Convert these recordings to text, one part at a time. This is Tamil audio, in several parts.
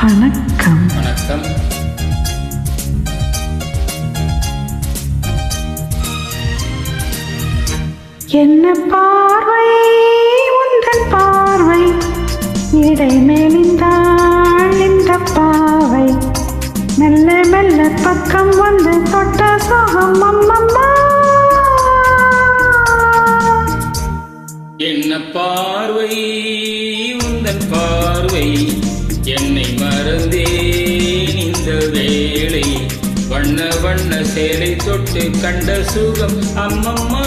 வணக்கம். வணக்கம். என்ன பார்வை உந்தன் பார்வை, இடை மேலிந்தாள் இந்த பாவை, மெல்ல மெல்ல பக்கம் வந்து தொட்ட சோகம் அம்மம்மா. என்ன பார்வை உந்தன் பார்வை, என்னை மறந்தேன் இந்த வேளை, வண்ண வண்ண சேலை தொட்டு கண்ட சுகம் அம்மம்மா.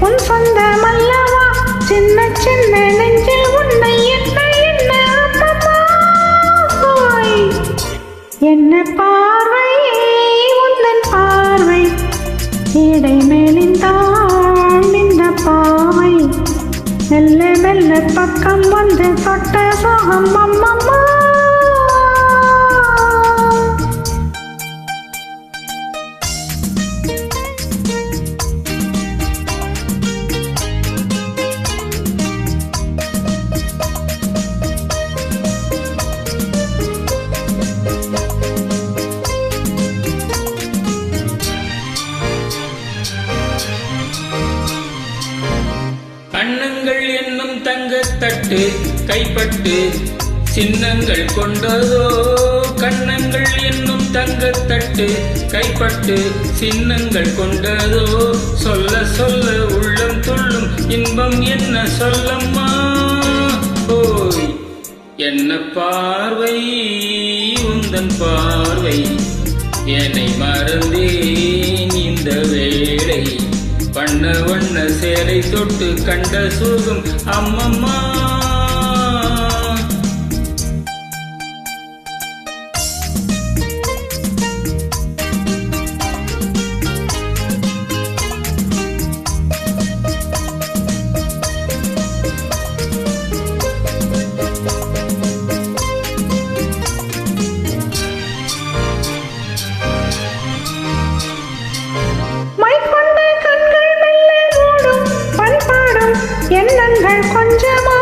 உன் சொந்தமல்லவா, சின்ன சின்ன நெஞ்சில் உன்னை என்ன என்ன என்ன பார்வை உந்தன் பார்வை, இடை மேலிந்தாள் இந்த பாவை, மெல்ல மெல்ல பக்கம் வந்து தொட்ட சோகம் அம்மம்மா. கண்ணங்கள் என்னும் தங்கத்தட்டு கைப்பட்டு சின்னங்கள் கொண்டதோ, கண்ணங்கள் என்னும் தங்கத்தட்டு கைப்பட்டு சின்னங்கள் கொண்டதோ, சொல்ல சொல்ல உள்ளம் துள்ளும் இன்பம் என்ன சொல்லம்மா. ஓய் என்ன பார்வை உந்தன் பார்வை, என்னை மறந்தேன் இந்த வேளை, வண்ண வண்ண சேலை தொட்டு கண்ட சுகம் அம்மம்மா. எண்ணங்கள் கொஞ்சமோ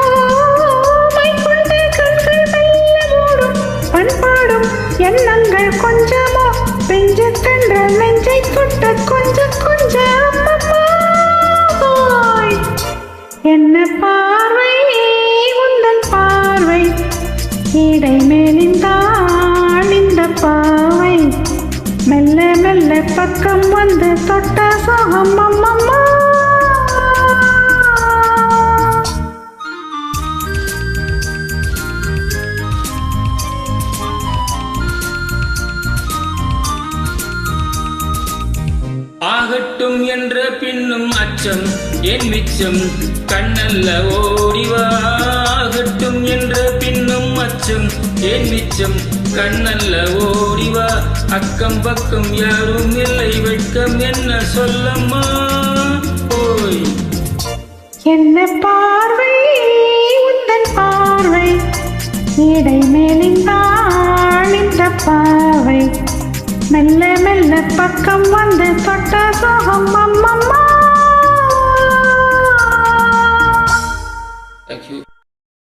மைக்கொண்ட கண்கள் மெல்ல மூடும், பண்பாடும் எண்ணங்கள் கொஞ்சமோ, பெஞ்சு தன்ற நெஞ்சை தொட்ட கொஞ்ச கொஞ்ச அம்மம்மா. என்ன பார்வை உந்தன் பார்வை, இடை மேலிந்தாள் இந்த பாவை, மெல்ல மெல்ல பக்கம் வந்து தொட்ட சோகம் அம்மம்மா. ஆகட்டும் என்ற பின்னும் அச்சம் என் மிச்சம், கண்ணல்ல ஓடிவா. ஆகட்டும் என்ற பின்னும் அச்சம் என் மிச்சம், கண்ணல்ல ஓடிவா. அக்கம் பக்கம் யாரும் இல்லை, வெட்கம் என்ன சொல்லம்மா. ஓய் என்ன பார்வை உந்தன் பார்வை, இடை மேலிந்தாள் இந்த பாவை, மெல்ல மெல்ல பக்கம் வந்து தொட்ட சோகம் அம்மம்மா.